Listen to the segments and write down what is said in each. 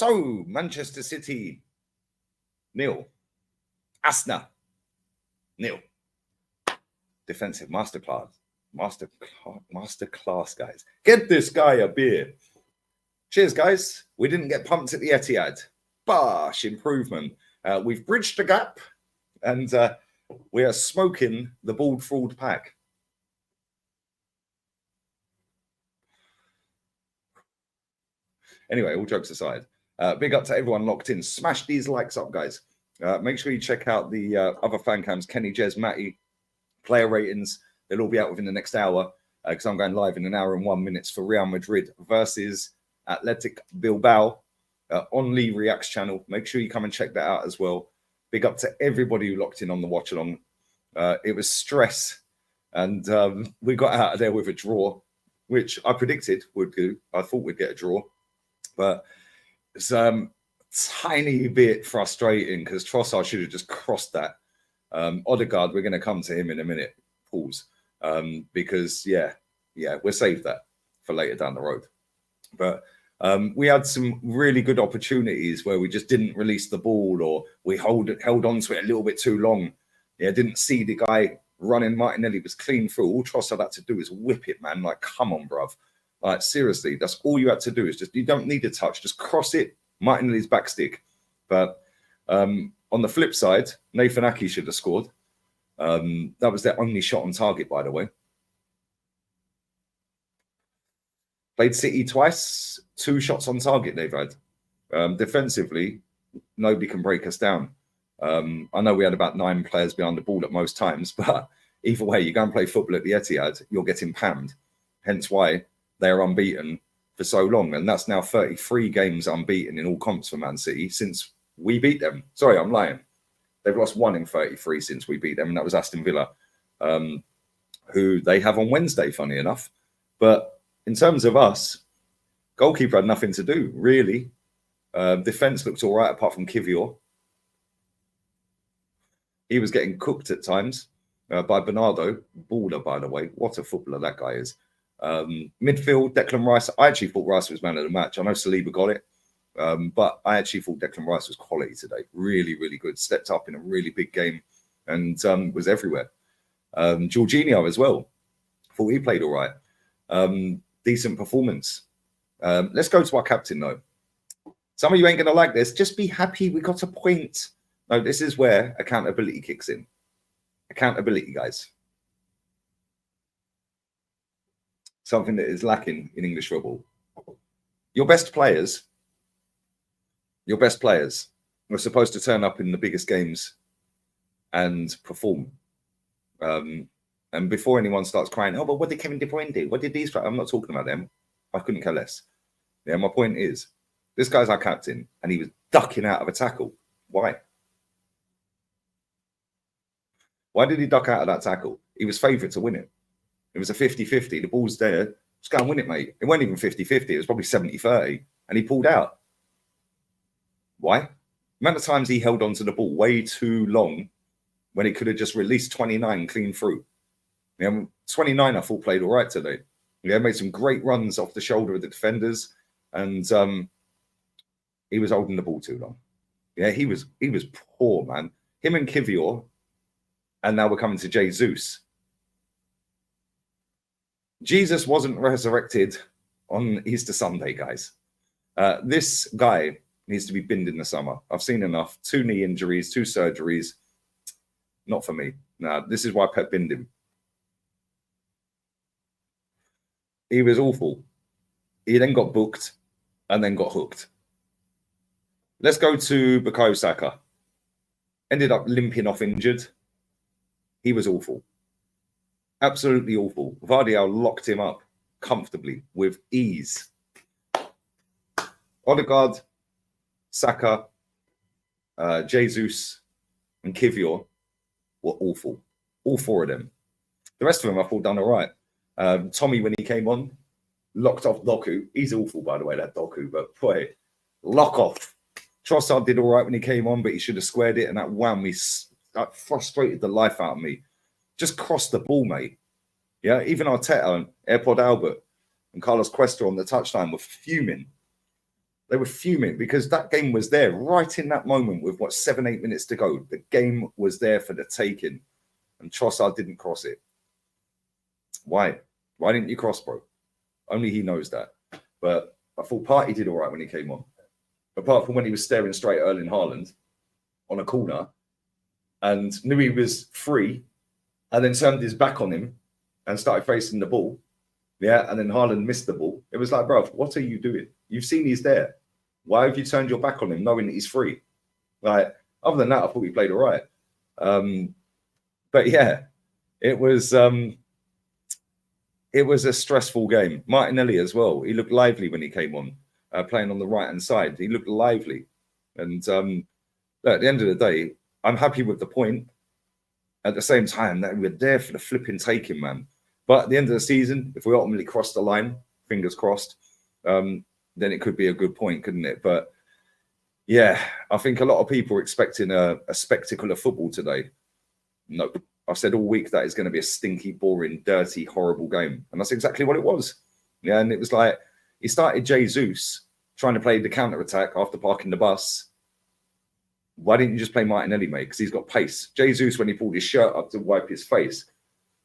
So, Manchester City, 0. Asna, 0. Defensive masterclass. Masterclass, guys. Get this guy a beer. Cheers, guys. We didn't get pumped at the Etihad. Bosh, improvement. We've bridged the gap, and we are smoking the bald fraud pack. Anyway, all jokes aside, big up to everyone locked in. Smash these likes up, guys. Make sure you check out the other fan cams, Kenny, Jez, Matty, player ratings. They'll all be out within the next hour because I'm going live in an hour and 1 minute for Real Madrid versus Athletic Bilbao on Lee Reacts channel. Make sure you come and check that out as well. Big up to everybody who locked in on the watch along. It was stress, and we got out of there with a draw, which I predicted would do. I thought we'd get a draw, but it's tiny bit frustrating because Trossard should have just crossed that. Odegaard, we're going to come to him in a minute. Pause. Because we'll save that for later down the road. But we had some really good opportunities where we just didn't release the ball, or we held on to it a little bit too long. Yeah, didn't see the guy running. Martinelli was clean through. All Trossard had to do is whip it, man. Like, come on, bruv. Like, seriously, that's all you had to do. Is just, you don't need a touch. Just cross it. Martinelli's back stick. But on the flip side, Nathan Ake should have scored. That was their only shot on target, by the way. Played City twice, 2 shots on target they've had. Defensively, nobody can break us down. I know we had about 9 players behind the ball at most times, but either way, you go and play football at the Etihad, you're getting pammed. Hence why they're unbeaten for so long. And that's now 33 games unbeaten in all comps for Man City since we beat them. Sorry, I'm lying. They've lost 1 in 33 since we beat them, and that was Aston Villa, who they have on Wednesday, funny enough. But in terms of us, goalkeeper had nothing to do, really. Defence looked all right, apart from Kivior. He was getting cooked at times by Bernardo. Baller, by the way. What a footballer that guy is. Midfield, Declan Rice. I actually thought Rice was man of the match. I know Saliba got it. But I actually thought Declan Rice was quality today. Really, really good. Stepped up in a really big game and was everywhere. Jorginho as well. Thought he played all right. Decent performance. Let's go to our captain, though. Some of you ain't going to like this. Just be happy we got a point. No, this is where accountability kicks in. Accountability, guys. Something that is lacking in English football. Your best players were supposed to turn up in the biggest games and perform. And before anyone starts crying, oh, but what did Kevin De Bruyne do? What did these? I'm not talking about them. I couldn't care less. Yeah, my point is, this guy's our captain, and he was ducking out of a tackle. Why? Why did he duck out of that tackle? He was favourite to win it. It was a 50-50. The ball's there. Just go and win it, mate. It wasn't even 50-50. It was probably 70-30. And he pulled out. Why? The amount of times he held on to the ball way too long when he could have just released 29 clean through. 29 I thought played all right today. Made some great runs off the shoulder of the defenders, and he was holding the ball too long. Yeah, he was poor, man. Him and Kivior, and now we're coming to Jesus. Jesus wasn't resurrected on Easter Sunday, guys. This guy needs to be binned in the summer. I've seen enough. 2 knee injuries, 2 surgeries. Not for me. No, this is why Pep binned him. He was awful. He then got booked and then got hooked. Let's go to Bukayo Saka. Ended up limping off injured. He was awful. Absolutely awful. Vardiel locked him up comfortably with ease. Odegaard, Saka, Jesus, and Kivior were awful. All 4 of them. The rest of them I thought done all right. Tommy, when he came on, locked off Doku. He's awful, by the way, that Doku, but boy, lock off. Trossard did all right when he came on, but he should have squared it, and that whammy that frustrated the life out of me. Just cross the ball, mate. Yeah, even Arteta and AirPod Albert and Carlos Cuesta on the touchline were fuming. They were fuming because that game was there right in that moment with, what, 7-8 minutes to go. The game was there for the taking. And Trossard didn't cross it. Why? Why didn't you cross, bro? Only he knows that. But I thought Partey did all right when he came on. Apart from when he was staring straight at Erling Haaland on a corner and knew he was free and then turned his back on him and started facing the ball. Yeah, and then Haaland missed the ball. It was like, bro, what are you doing? You've seen he's there. Why have you turned your back on him knowing that he's free? Like, other than that, I thought he played all right. But yeah, it was a stressful game. Martinelli as well. He looked lively when he came on, playing on the right-hand side. He looked lively. And at the end of the day, I'm happy with the point. At the same time, that we're there for the flipping taking, man. But at the end of the season, if we ultimately cross the line, fingers crossed, then it could be a good point, couldn't it? But yeah, I think a lot of people are expecting a spectacle of football today. Nope. I've said all week that it's going to be a stinky, boring, dirty, horrible game. And that's exactly what it was. Yeah, and it was like, he started Jesus trying to play the counter-attack after parking the bus. Why didn't you just play Martinelli, mate? Because he's got pace. Jesus, when he pulled his shirt up to wipe his face.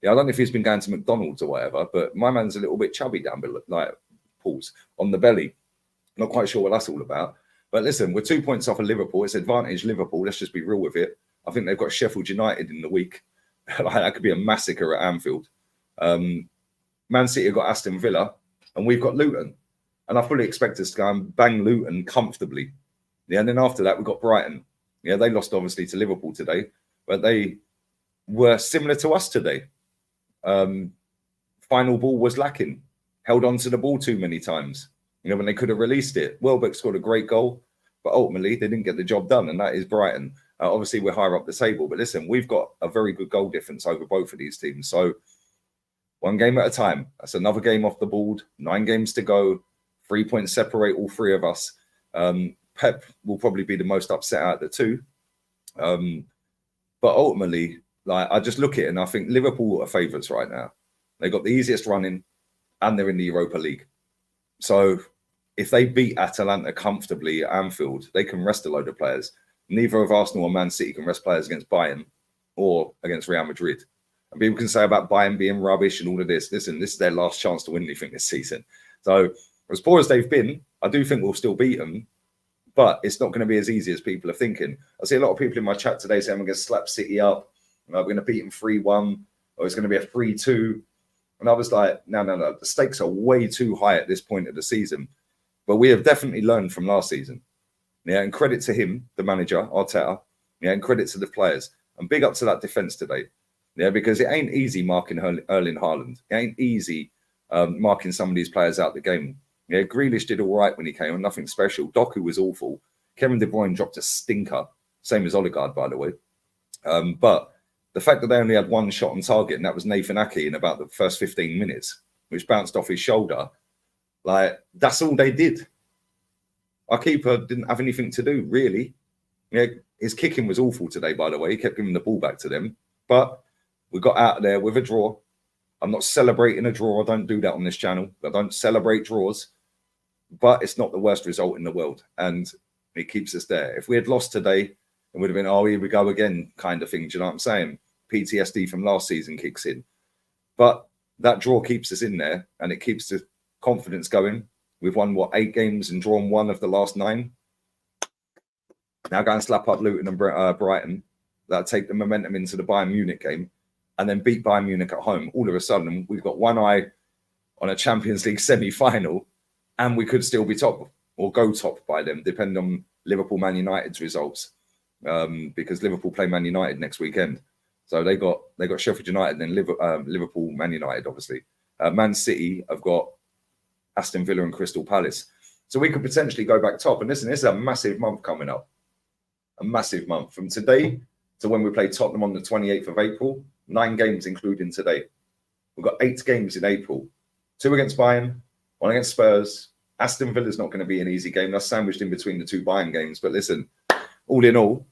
Yeah, I don't know if he's been going to McDonald's or whatever, but my man's a little bit chubby down below, like, pulls on the belly. Not quite sure what that's all about. But listen, we're 2 points off of Liverpool. It's advantage Liverpool. Let's just be real with it. I think they've got Sheffield United in the week. That could be a massacre at Anfield. Man City have got Aston Villa, and we've got Luton. And I fully expect us to go and bang Luton comfortably. Yeah, and then after that, we've got Brighton. Yeah, they lost, obviously, to Liverpool today, but they were similar to us today. Final ball was lacking. Held on to the ball too many times. You know, when they could have released it. Welbeck scored a great goal, but ultimately they didn't get the job done, and that is Brighton. Obviously, we're higher up the table, but listen, we've got a very good goal difference over both of these teams. So one game at a time. That's another game off the board. 9 games to go. 3 points separate all three of us. Pep will probably be the most upset out of the two. But ultimately, like, I just look at it and I think Liverpool are favourites right now. They got the easiest running and they're in the Europa League. So if they beat Atalanta comfortably at Anfield, they can rest a load of players. Neither of Arsenal or Man City can rest players against Bayern or against Real Madrid. And people can say about Bayern being rubbish and all of this. Listen, this is their last chance to win anything this season. So as poor as they've been, I do think we'll still beat them. But it's not going to be as easy as people are thinking. I see a lot of people in my chat today saying we're going to slap City up. We're going to beat them 3-1. Or it's going to be a 3-2. And I was like, no. The stakes are way too high at this point of the season. But we have definitely learned from last season. Yeah, and credit to him, the manager, Arteta. Yeah, and credit to the players. And big up to that defence today. Yeah, because it ain't easy marking Erling Haaland. It ain't easy marking some of these players out the game. Yeah, Grealish did all right when he came on, nothing special. Doku was awful. Kevin De Bruyne dropped a stinker. Same as Odegaard, by the way. But the fact that they only had one shot on target, and that was Nathan Ake in about the first 15 minutes, which bounced off his shoulder, like, that's all they did. Our keeper didn't have anything to do, really. Yeah, his kicking was awful today, by the way. He kept giving the ball back to them. But we got out of there with a draw. I'm not celebrating a draw. I don't do that on this channel. I don't celebrate draws. But it's not the worst result in the world. And it keeps us there. If we had lost today, it would have been, oh, here we go again kind of thing. Do you know what I'm saying? PTSD from last season kicks in. But that draw keeps us in there. And it keeps the confidence going. We've won, 8 games and drawn 1 of the last 9. Now go and slap up Luton and Brighton. That'll take the momentum into the Bayern Munich game. And then beat Bayern Munich at home. All of a sudden, we've got one eye on a Champions League semi-final. And we could still be top or go top by them, depending on Liverpool Man United's results. Because Liverpool play Man United next weekend. So they got Sheffield United and then Liverpool Man United, obviously. Man City have got Aston Villa and Crystal Palace. So we could potentially go back top. And listen, this is a massive month coming up. A massive month. From today to when we play Tottenham on the 28th of April, 9 games including today. We've got 8 games in April. 2 against Bayern, 1 against Spurs. Aston Villa's not going to be an easy game. That's sandwiched in between the 2 Bayern games. But listen, all in all,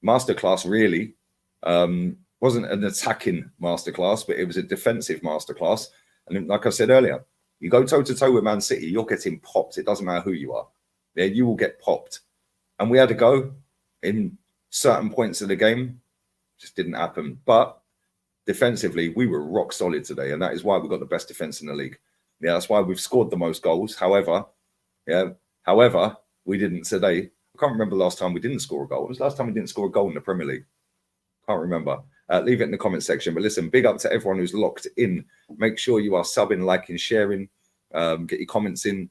masterclass really. Wasn't an attacking masterclass, but it was a defensive masterclass. And like I said earlier, you go toe-to-toe with Man City, you're getting popped. It doesn't matter who you are. yeah, you will get popped. And we had a go in certain points of the game, just didn't happen. But defensively, we were rock solid today, and that is why we got the best defense in the league. Yeah, that's why we've scored the most goals. However, we didn't today. I can't remember the last time we didn't score a goal. It was the last time we didn't score a goal in the Premier League. Can't remember. Leave it in the comment section. But listen, big up to everyone who's locked in. Make sure you are subbing, liking, sharing. Get your comments in.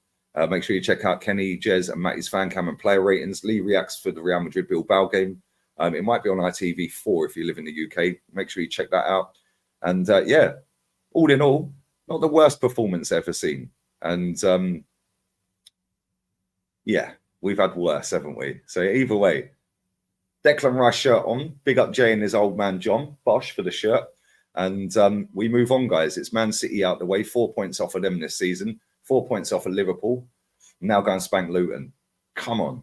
Make sure you check out Kenny, Jez, and Matty's fan cam and player ratings. Lee reacts for the Real Madrid Bilbao game. It might be on ITV4 if you live in the UK. Make sure you check that out. And yeah, all in all, not the worst performance ever seen. And yeah, we've had worse, haven't we? So either way, Declan Rice shirt on. Big up Jay and his old man John Bosch for the shirt. And we move on, guys. It's Man City out the way. 4 points off of them this season. 4 points off of Liverpool. Now go and spank Luton. Come on.